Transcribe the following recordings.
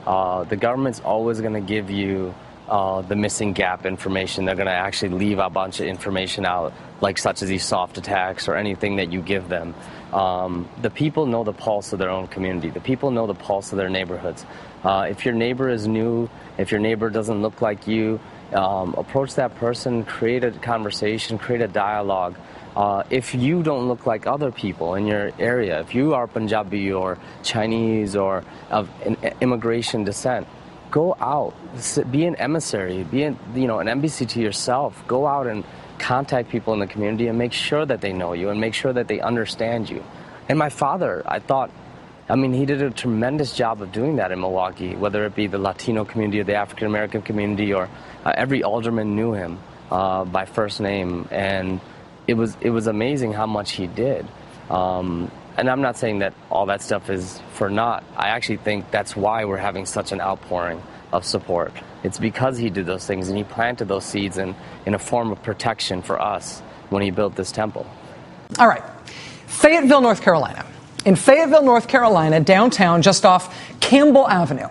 The government's always going to give you the missing gap information. They're going to actually leave a bunch of information out, like such as these soft attacks or anything that you give them. The people know the pulse of their own community. The people know the pulse of their neighborhoods. If your neighbor is new, if your neighbor doesn't look like you, approach that person, create a conversation, create a dialogue. If you don't look like other people in your area, if you are Punjabi or Chinese or of immigration descent, go out, be an emissary, be an embassy to yourself. Go out and contact people in the community and make sure that they know you and make sure that they understand you. And my father, he did a tremendous job of doing that in Milwaukee, whether it be the Latino community or the African American community, or every alderman knew him by first name, and it was amazing how much he did. And I'm not saying that all that stuff is for naught. I actually think that's why we're having such an outpouring of support. It's because he did those things and he planted those seeds in a form of protection for us when he built this temple. All right. Fayetteville, North Carolina. In Fayetteville, North Carolina, downtown, just off Campbell Avenue,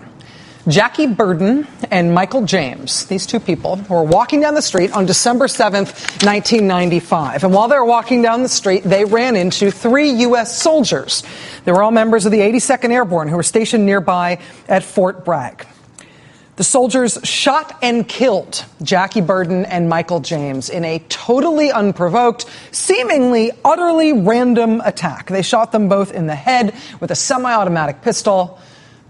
Jackie Burden and Michael James, these two people, were walking down the street on December 7th, 1995. And while they were walking down the street, they ran into 3 U.S. soldiers. They were all members of the 82nd Airborne who were stationed nearby at Fort Bragg. The soldiers shot and killed Jackie Burden and Michael James in a totally unprovoked, seemingly utterly random attack. They shot them both in the head with a semi-automatic pistol.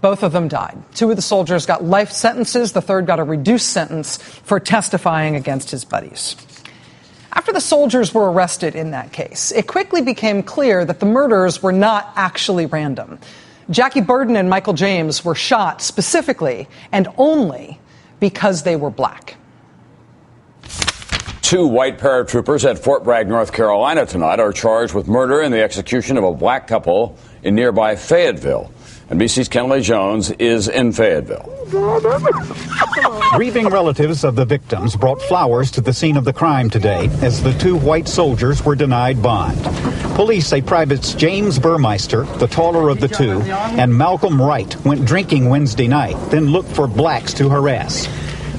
Both of them died. 2 of the soldiers got life sentences. The third got a reduced sentence for testifying against his buddies. After the soldiers were arrested in that case, it quickly became clear that the murders were not actually random. Jackie Burden and Michael James were shot specifically and only because they were black. 2 white paratroopers at Fort Bragg, North Carolina tonight are charged with murder in the execution of a black couple in nearby Fayetteville. NBC's Kenley Jones is in Fayetteville. Grieving relatives of the victims brought flowers to the scene of the crime today as the 2 white soldiers were denied bond. Police say Privates James Burmeister, the taller of the 2, and Malcolm Wright went drinking Wednesday night, then looked for blacks to harass.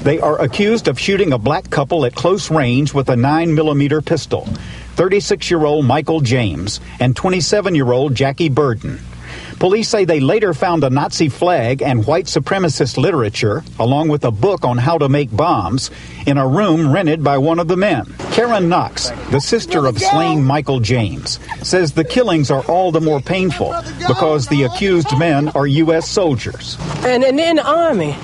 They are accused of shooting a black couple at close range with a 9mm pistol, 36-year-old Michael James and 27-year-old Jackie Burden. Police say they later found a Nazi flag and white supremacist literature, along with a book on how to make bombs, in a room rented by one of the men. Karen Knox, the sister of slain Michael James, says the killings are all the more painful because the accused men are U.S. soldiers. And in the Army,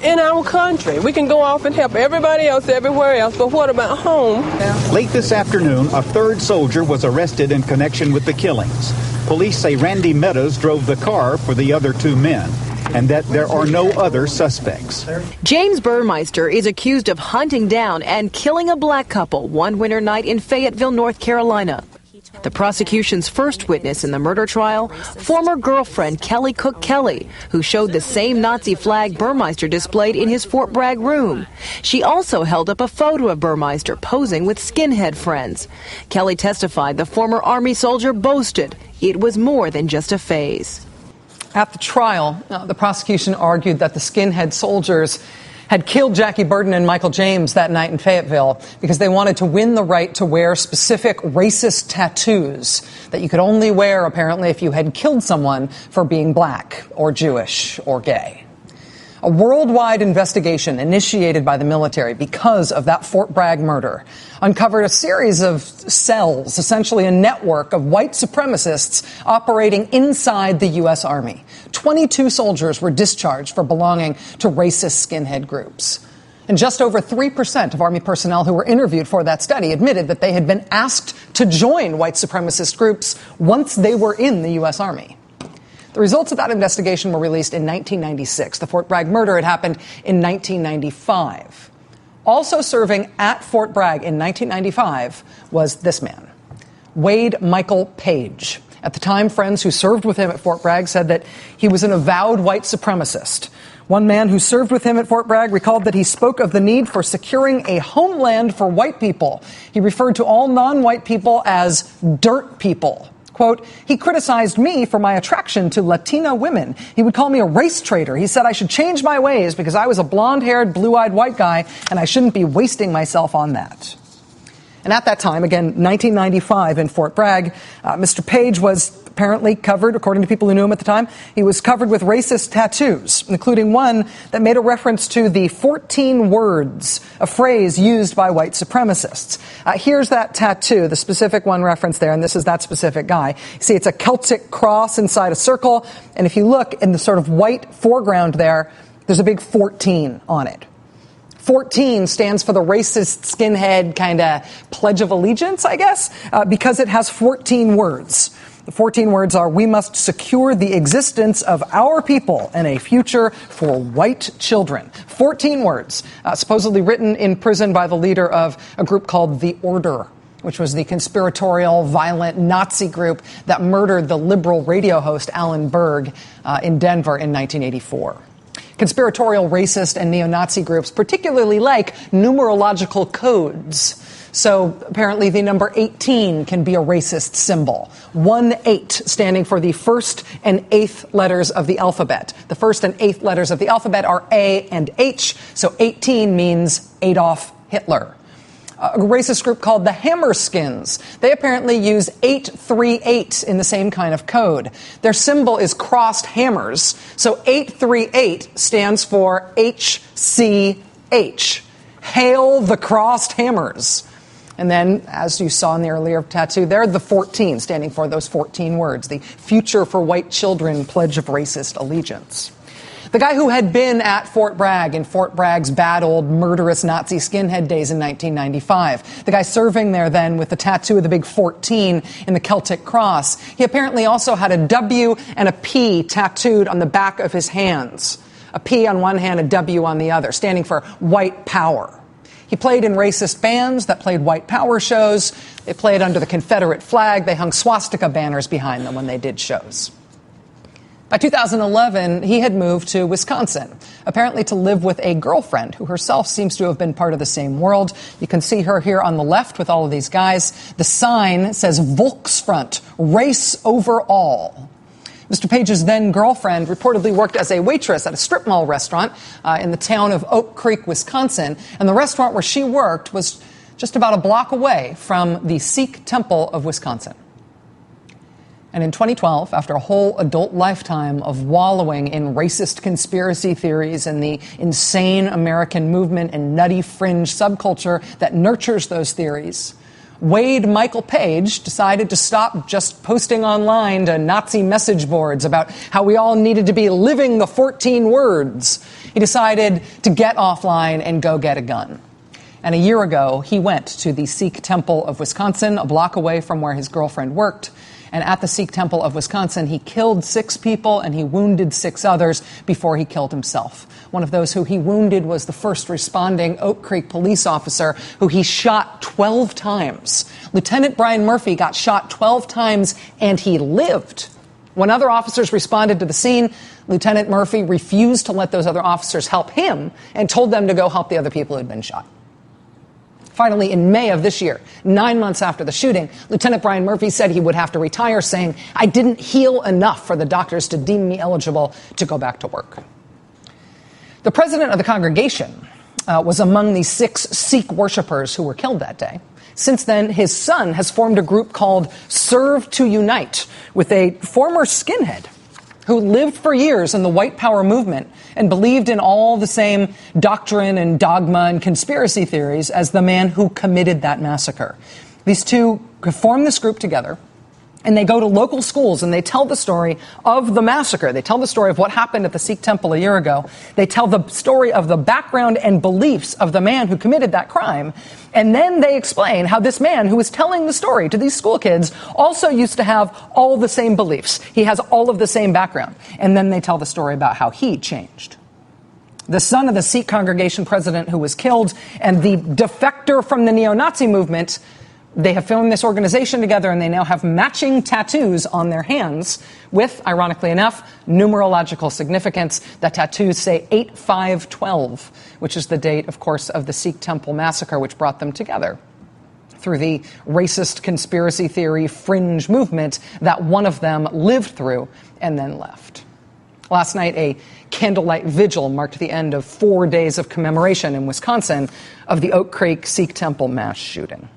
in our country, we can go off and help everybody else everywhere else, but what about home? Late this afternoon, a 3rd soldier was arrested in connection with the killings. Police say Randy Meadows drove the car for the other 2 men, and that there are no other suspects. James Burmeister is accused of hunting down and killing a black couple one winter night in Fayetteville, North Carolina. The prosecution's first witness in the murder trial, former girlfriend Kelly Cook Kelly, who showed the same Nazi flag Burmeister displayed in his Fort Bragg room. She also held up a photo of Burmeister posing with skinhead friends. Kelly testified the former Army soldier boasted it was more than just a phase. At the trial, the prosecution argued that the skinhead soldiers had killed Jackie Burden and Michael James that night in Fayetteville because they wanted to win the right to wear specific racist tattoos that you could only wear, apparently, if you had killed someone for being black or Jewish or gay. A worldwide investigation initiated by the military because of that Fort Bragg murder uncovered a series of cells, essentially a network of white supremacists operating inside the U.S. Army. 22 soldiers were discharged for belonging to racist skinhead groups. And just over 3% of Army personnel who were interviewed for that study admitted that they had been asked to join white supremacist groups once they were in the U.S. Army. The results of that investigation were released in 1996. The Fort Bragg murder had happened in 1995. Also serving at Fort Bragg in 1995 was this man, Wade Michael Page. At the time, friends who served with him at Fort Bragg said that he was an avowed white supremacist. One man who served with him at Fort Bragg recalled that he spoke of the need for securing a homeland for white people. He referred to all non-white people as dirt people. quote, he criticized me for my attraction to Latina women. He would call me a race traitor. He said I should change my ways because I was a blonde-haired, blue-eyed white guy, and I shouldn't be wasting myself on that. And at that time, again, 1995 in Fort Bragg, Mr. Page was apparently covered, according to people who knew him at the time, he was covered with racist tattoos, including one that made a reference to the 14 words, a phrase used by white supremacists. Here's that tattoo, the specific one referenced there, and this is that specific guy. You see, it's a Celtic cross inside a circle, and if you look in the sort of white foreground there, there's a big 14 on it. 14 stands for the racist skinhead kind of Pledge of Allegiance, I guess, because it has 14 words. The 14 words are, we must secure the existence of our people and a future for white children. 14 words, supposedly written in prison by the leader of a group called The Order, which was the conspiratorial, violent Nazi group that murdered the liberal radio host Alan Berg in Denver in 1984. Conspiratorial, racist, and neo-Nazi groups particularly like numerological codes. So apparently the number 18 can be a racist symbol. 18 standing for the first and eighth letters of the alphabet. The first and eighth letters of the alphabet are A and H, so 18 means Adolf Hitler. A racist group called the Hammerskins. They apparently use 838 in the same kind of code. Their symbol is crossed hammers, so 838 stands for HCH. Hail the crossed hammers. And then, as you saw in the earlier tattoo there, the 14, standing for those 14 words, the Future for White Children Pledge of Racist Allegiance. The guy who had been at Fort Bragg in Fort Bragg's bad old murderous Nazi skinhead days in 1995. The guy serving there then with the tattoo of the big 14 in the Celtic cross. He apparently also had a W and a P tattooed on the back of his hands. A P on one hand, a W on the other, standing for white power. He played in racist bands that played white power shows. They played under the Confederate flag. They hung swastika banners behind them when they did shows. By 2011, he had moved to Wisconsin, apparently to live with a girlfriend who herself seems to have been part of the same world. You can see her here on the left with all of these guys. The sign says Volksfront, race over all. Mr. Page's then-girlfriend reportedly worked as a waitress at a strip mall restaurant in the town of Oak Creek, Wisconsin, and the restaurant where she worked was just about a block away from the Sikh Temple of Wisconsin. And in 2012, after a whole adult lifetime of wallowing in racist conspiracy theories and the insane American movement and nutty fringe subculture that nurtures those theories, Wade Michael Page decided to stop just posting online to Nazi message boards about how we all needed to be living the 14 words. He decided to get offline and go get a gun. And a year ago, he went to the Sikh Temple of Wisconsin, a block away from where his girlfriend worked. And at the Sikh Temple of Wisconsin, he killed 6 people and he wounded 6 others before he killed himself. One of those who he wounded was the first responding Oak Creek police officer who he shot 12 times. Lieutenant Brian Murphy got shot 12 times and he lived. When other officers responded to the scene, Lieutenant Murphy refused to let those other officers help him and told them to go help the other people who had been shot. Finally, in May of this year, 9 months after the shooting, Lieutenant Brian Murphy said he would have to retire, saying, "I didn't heal enough for the doctors to deem me eligible to go back to work." The president of the congregation was among the 6 Sikh worshippers who were killed that day. Since then, his son has formed a group called Serve to Unite with a former skinhead who lived for years in the white power movement and believed in all the same doctrine and dogma and conspiracy theories as the man who committed that massacre. These two form this group together, and they go to local schools and they tell the story of the massacre. They tell the story of what happened at the Sikh temple a year ago. They tell the story of the background and beliefs of the man who committed that crime. And then they explain how this man who is telling the story to these school kids also used to have all the same beliefs. He has all of the same background. And then they tell the story about how he changed. The son of the Sikh congregation president who was killed and the defector from the neo-Nazi movement, they have formed this organization together and they now have matching tattoos on their hands with, ironically enough, numerological significance. The tattoos say 8512, which is the date, of course, of the Sikh temple massacre, which brought them together. through the racist conspiracy theory fringe movement that one of them lived through and then left. Last night, a candlelight vigil marked the end of 4 days of commemoration in Wisconsin of the Oak Creek Sikh Temple mass shooting.